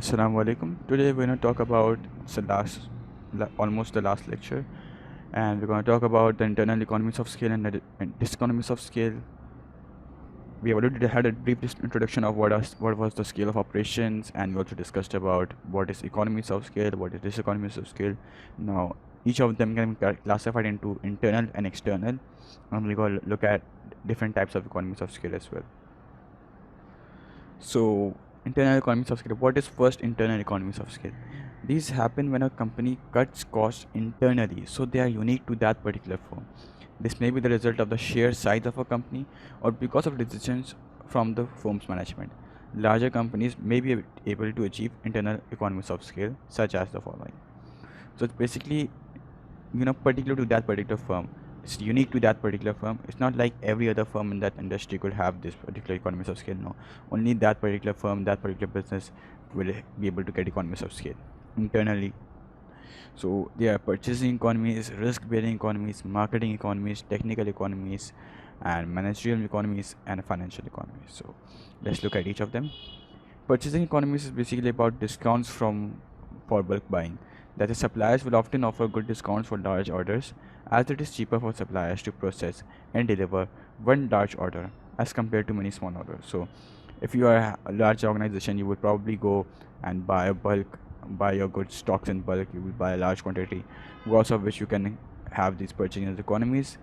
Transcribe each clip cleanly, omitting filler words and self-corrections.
Assalamu alaikum. Today we're going to talk about almost the last lecture, and we're going to talk about the internal economies of scale and diseconomies of scale. We already had a brief introduction of what was the scale of operations, and we also discussed about what is economies of scale, what is diseconomies of scale. Now, each of them can be classified into internal and external, and we're going to look at different types of economies of scale as well. So, internal economies of scale. What is first internal economies of scale? These happen when a company cuts costs internally, so they are unique to that particular firm. This may be the result of the sheer size of a company or because of decisions from the firm's management. Larger companies may be able to achieve internal economies of scale, such as the following. So it's basically particular to that particular firm. It's unique to that particular firm. It's not like every other firm in that industry could have this particular economies of scale. No, only that particular firm, that particular business will be able to get economies of scale internally. So there are purchasing economies, risk-bearing economies, marketing economies, technical economies, and managerial economies, and financial economies. So let's look at each of them. Purchasing economies is basically about discounts for bulk buying. That is, suppliers will often offer good discounts for large orders, as it is cheaper for suppliers to process and deliver one large order as compared to many small orders. So, if you are a large organization, you would probably go and buy your goods stocks in bulk. You will buy a large quantity, because of which you can have these purchasing economies,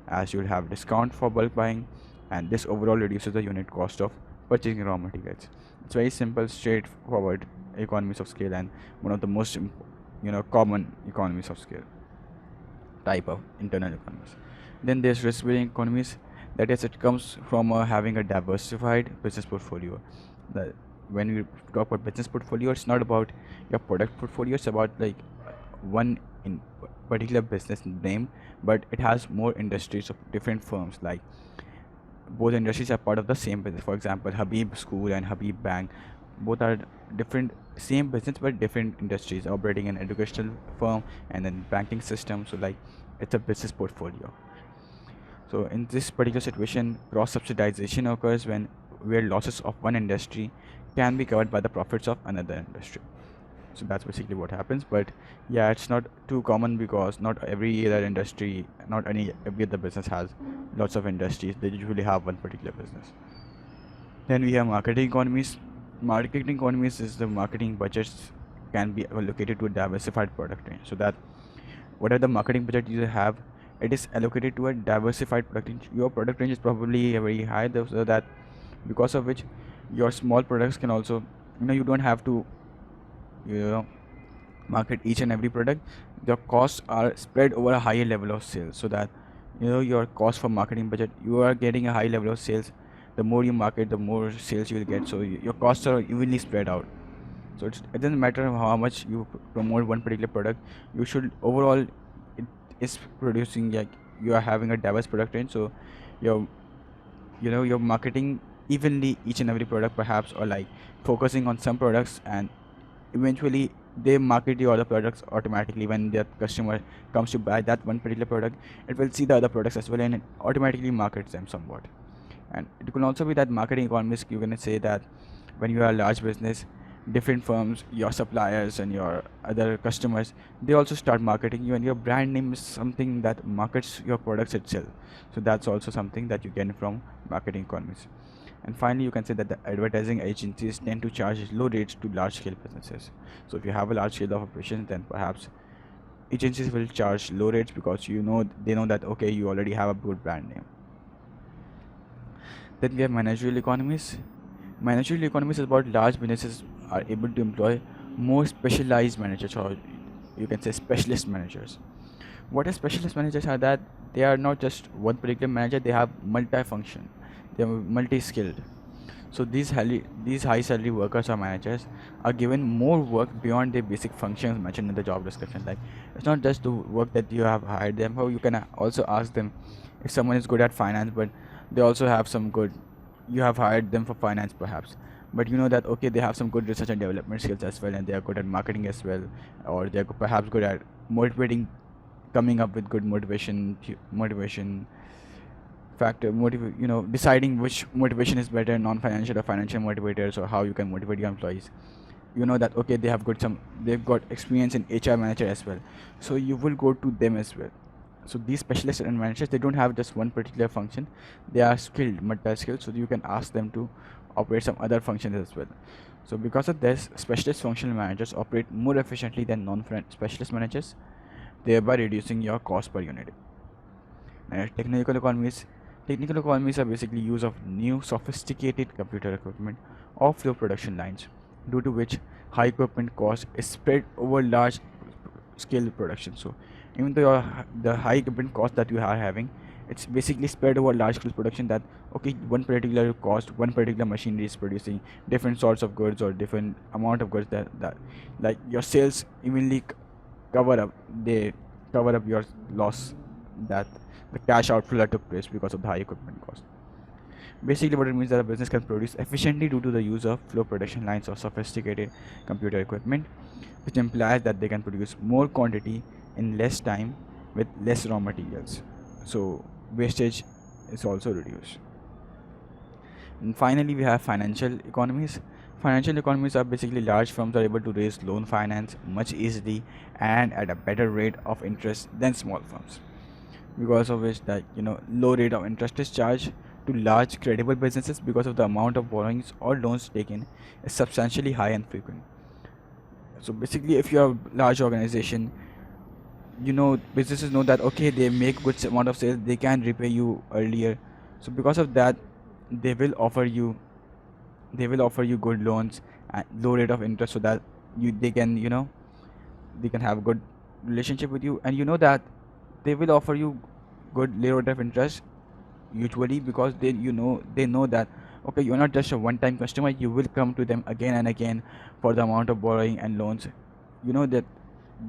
as you will have discount for bulk buying, and this overall reduces the unit cost of purchasing raw materials. It's very simple, straightforward economies of scale, and one of the most common economies of scale type of internal economies. Then there's risk bearing economies. That is, it comes from having a diversified business portfolio. The, when we talk about business portfolio, it's not about your product portfolio, it's about like one in particular business name, but it has more industries of different firms. Like, both industries are part of the same business. For example, Habib School and Habib Bank, both are different, same business but different industries, operating an educational firm and then banking system. So like, it's a business portfolio. So in this particular situation, cross subsidization occurs when where losses of one industry can be covered by the profits of another industry. So that's basically what happens. But yeah, it's not too common, because not every other industry, not any every other business has lots of industries. They usually have one particular business. Then we have marketing economies. Marketing economies is the marketing budgets can be allocated to a diversified product range, so that whatever the marketing budget you have, it is allocated to a diversified product range. Your product range is probably very high, so that because of which your small products can also, you don't have to you know market each and every product. The costs are spread over a higher level of sales, so that your cost for marketing budget, you are getting a high level of sales. The more you market, the more sales you will get, so your costs are evenly spread out. So it doesn't matter how much you promote one particular product, you should overall, it is producing, like, you are having a diverse product range, so your you're marketing evenly each and every product, perhaps, or like focusing on some products, and eventually they market your other products automatically. When the customer comes to buy that one particular product, it will see the other products as well, and it automatically markets them somewhat. And it can also be that marketing economists, you can say that when you are a large business, different firms, your suppliers and your other customers, they also start marketing you, and your brand name is something that markets your products itself. So that's also something that you get from marketing economies. And finally, you can say that the advertising agencies tend to charge low rates to large scale businesses. So if you have a large scale of operations, then perhaps agencies will charge low rates, because they know that, okay, you already have a good brand name. Then we have managerial economies. Managerial economies is about large businesses are able to employ more specialized managers, or you can say specialist managers. What are specialist managers are that they are not just one particular manager, they have multi-function, they are multi-skilled. So these high salary workers or managers are given more work beyond their basic functions mentioned in the job description. Like, it's not just the work that you have hired them for. You can also ask them if someone is good at finance, but they also have some good. You have hired them for finance, perhaps, but you know that, okay, they have some good research and development skills as well, and they are good at marketing as well, or they are perhaps good at motivating, coming up with good motivation factor, deciding which motivation is better, non-financial or financial motivators, or how you can motivate your employees. you know that okay, they've got experience in HR manager as well, so you will go to them as well. So these specialists and managers, they don't have just one particular function, they are skilled, multi-skilled, so you can ask them to operate some other functions as well. So because of this, specialist functional managers operate more efficiently than non-specialist managers, thereby reducing your cost per unit. Technical economies. Technical economies are basically use of new sophisticated computer equipment or flow production lines, due to which high equipment cost is spread over large scale production. So even though the high equipment cost that you are having, it's basically spread over large scale production, that okay, one particular cost, one particular machinery is producing different sorts of goods or different amount of goods, that like your sales evenly cover up, they cover up your loss, that the cash outflow that took place because of the high equipment cost. Basically, what it means that a business can produce efficiently due to the use of flow production lines or sophisticated computer equipment, which implies that they can produce more quantity in less time with less raw materials. So wastage is also reduced. And finally, we have financial economies. Financial economies are basically large firms are able to raise loan finance much easily and at a better rate of interest than small firms, because of which that low rate of interest is charged to large credible businesses because of the amount of borrowings or loans taken is substantially high and frequent. So basically, if you're a large organization, businesses know that okay, they make good amount of sales, they can repay you earlier. So because of that, they will offer you good loans at low rate of interest, so that they can have a good relationship with you, and you know that they will offer you good low rate of interest usually, because they know that okay, you're not just a one time customer, you will come to them again and again for the amount of borrowing and loans. You know that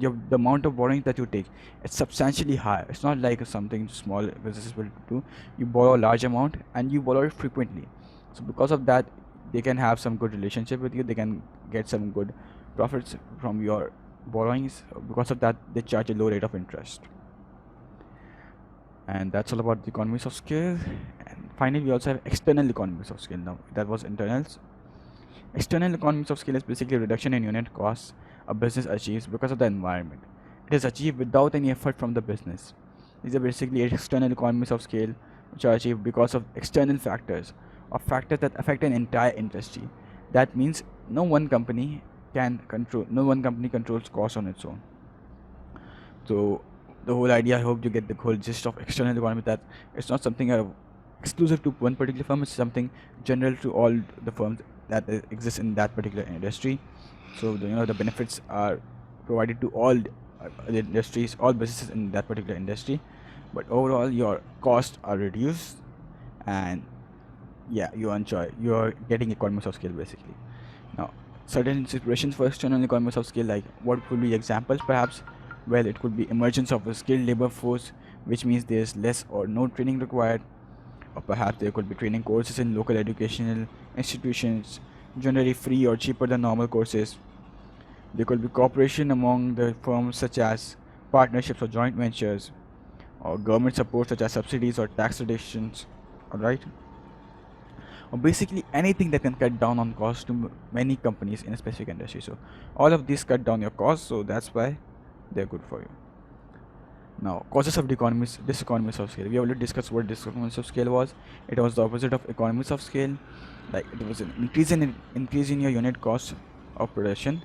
the amount of borrowing that you take, it's substantially high. It's not like something small businesses will do. You borrow a large amount and you borrow it frequently, so because of that, they can have some good relationship with you, they can get some good profits from your borrowings. Because of that, they charge a low rate of interest. And that's all about the economies of scale. And finally, we also have external economies of scale. Now that was internals. External economies of scale is basically reduction in unit costs a business achieves because of the environment. It is achieved without any effort from the business. These are basically external economies of scale, which are achieved because of external factors or factors that affect an entire industry. That means no one company controls costs on its own. So the whole idea, I hope you get the whole gist of external economy, that it's not something exclusive to one particular firm, it's something general to all the firms that exist in that particular industry. So the benefits are provided to all the industries, all businesses in that particular industry, but overall your costs are reduced, and yeah, you're getting economies of scale basically. Now, certain situations for external economies of scale, like what could be examples perhaps? Well, it could be emergence of a skilled labor force, which means there's less or no training required, or perhaps there could be training courses in local educational institutions, generally free or cheaper than normal courses. There could be cooperation among the firms, such as partnerships or joint ventures, or government support such as subsidies or tax reductions. Alright, or basically anything that can cut down on costs to many companies in a specific industry. So all of these cut down your costs, so that's why they're good for you. Now, causes of diseconomies of scale. We already discussed what diseconomies of scale was. It was the opposite of economies of scale. Like it was an increase in your unit cost of production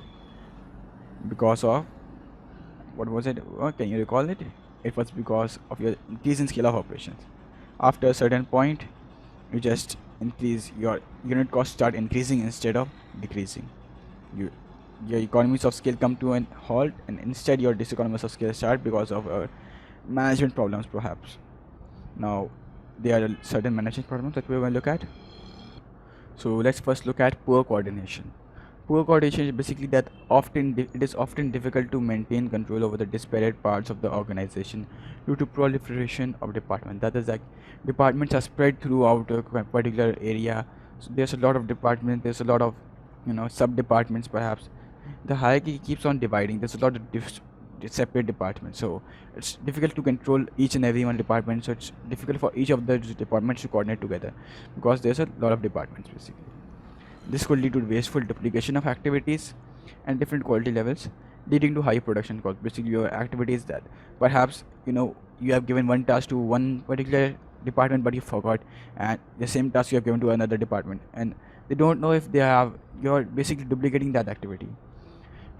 because of, what was it? Can you recall it? It was because of your increase in scale of operations. After a certain point, you just increase your unit cost, start increasing instead of decreasing. Your economies of scale come to an halt, and instead your diseconomies of scale start because of management problems perhaps. Now, there are certain management problems that we will look at. So let's first look at poor coordination. Poor coordination is basically that it is often difficult to maintain control over the disparate parts of the organization due to proliferation of departments. That is, like departments are spread throughout a particular area. So there's a lot of departments. There's a lot of sub departments perhaps. The hierarchy keeps on dividing. There's a lot of separate departments. So it's difficult to control each and every one department. So it's difficult for each of the departments to coordinate together because there's a lot of departments basically. This could lead to wasteful duplication of activities, and different quality levels, leading to high production cost. Basically, your activity is that perhaps you have given one task to one particular department, but you forgot, and the same task you have given to another department, and they don't know if they have you're basically duplicating that activity.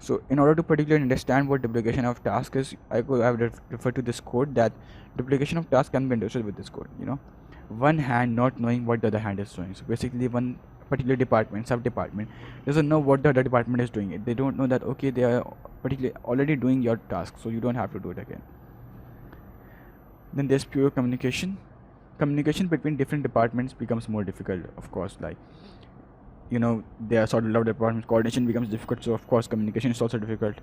So in order to particularly understand what duplication of task is, I would refer to this code that duplication of task can be understood with this code. One hand not knowing what the other hand is doing. So basically, one particular department, sub department, doesn't know what the other department is doing. They don't know that okay, they are particularly already doing your task, so you don't have to do it again. Then there's pure communication. Communication between different departments becomes more difficult, of course. Like there are sort of lot of departments, coordination becomes difficult, so of course communication is also difficult.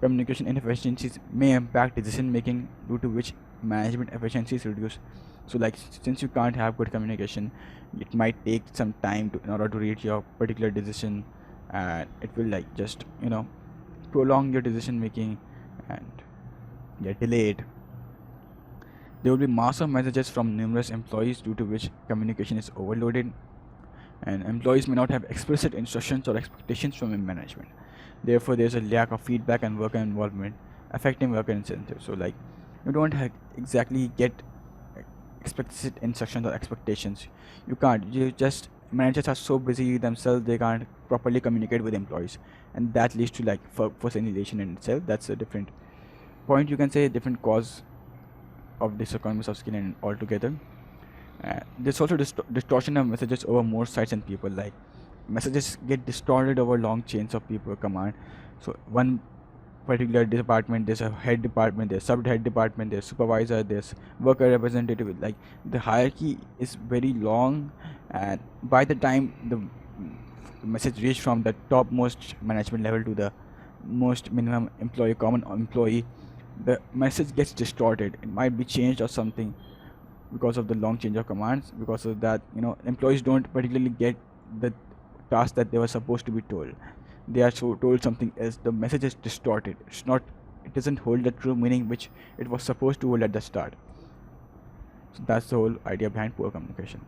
Communication inefficiencies may impact decision making, due to which management efficiency is reduced. So like since you can't have good communication, it might take some time in order to reach your particular decision, and it will like just prolong your decision making and get delayed. There will be mass of messages from numerous employees, due to which communication is overloaded, and employees may not have explicit instructions or expectations from management. Therefore, there's a lack of feedback and worker involvement, affecting worker incentives. So, like, you don't exactly get explicit instructions or expectations. You can't. You just managers are so busy themselves, they can't properly communicate with employees, and that leads to like workforce annihilation in itself. That's a different point. You can say a different cause of diseconomies of skill and altogether. There's also distortion of messages over more sites and people. Like messages get distorted over long chains of people command. So one particular department, there's a head department, there's sub head department, there's supervisor, there's worker representative. Like the hierarchy is very long, and by the time the message reach from the topmost management level to the most minimum employee, common employee, the message gets distorted. It might be changed or something because of the long change of commands. Because of that, employees don't particularly get the task that they were supposed to be told. They are so told something else. The message is distorted. It doesn't hold the true meaning which it was supposed to hold at the start. So that's the whole idea behind poor communication.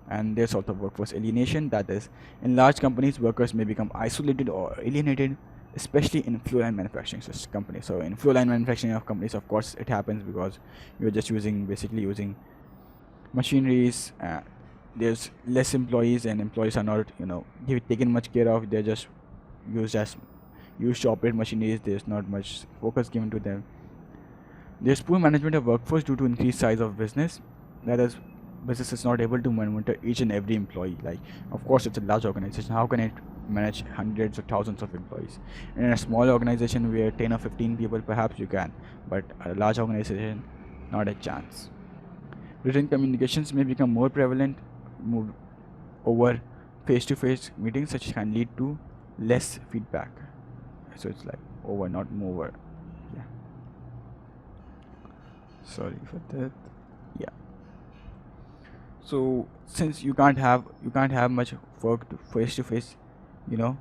And there's also workforce alienation. That is, in large companies, workers may become isolated or alienated, especially in flow line manufacturing companies. So in flow line manufacturing of companies, of course, it happens because you're just basically using machineries. There's less employees, and employees are not taken much care of. They're just used to operate machineries. There's not much focus given to them. There's poor management of workforce due to increased size of business. That is, business is not able to monitor each and every employee. Like, of course, it's a large organization. How can it manage hundreds or thousands of employees? In a small organization where 10 or 15 people, perhaps you can, but a large organization, not a chance. Written communications may become more prevalent, moved over face-to-face meetings, such can lead to less feedback. So it's like over, not mover. Yeah. Sorry for that. Yeah. So since you can't have much work face-to-face, you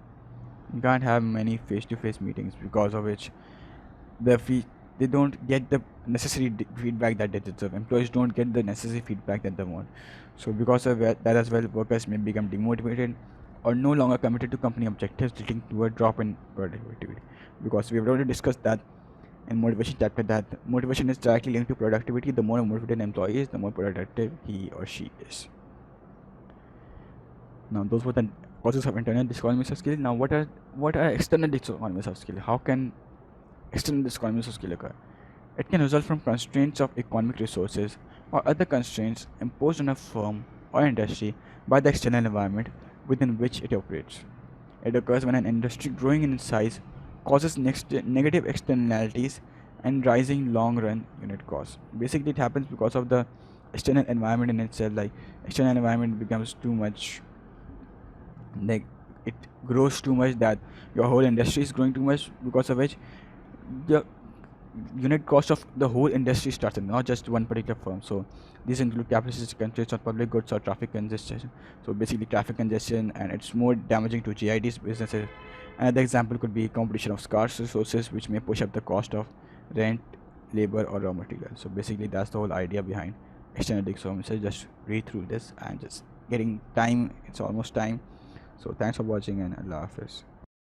can't have many face-to-face meetings, because of which they don't get the necessary feedback that they deserve. Employees don't get the necessary feedback that they want. So because of that as well, workers may become demotivated or no longer committed to company objectives, leading to a drop in productivity. Because we have already discussed that in motivation chapter, that motivation is directly linked to productivity. The more motivated an employee is, the more productive he or she is. Now those were the causes of internal diseconomies of skill. Now what are external diseconomies of skill? How can external diseconomies of skill occur? It can result from constraints of economic resources or other constraints imposed on a firm or industry by the external environment within which it operates. It occurs when an industry growing in size causes negative externalities and rising long-run unit costs. Basically, it happens because of the external environment in itself. Like, external environment becomes too much, like it grows too much, that your whole industry is growing too much, because of which the unit cost of the whole industry starts, and not just one particular firm. So these include capitalist constraints on public goods or traffic congestion. So basically traffic congestion, and it's more damaging to GID's businesses. Another example could be competition of scarce resources, which may push up the cost of rent, labor, or raw material. So basically that's the whole idea behind external diseconomies. So just read through this and just getting time. It's almost time. So thanks for watching, and Allah Hafiz.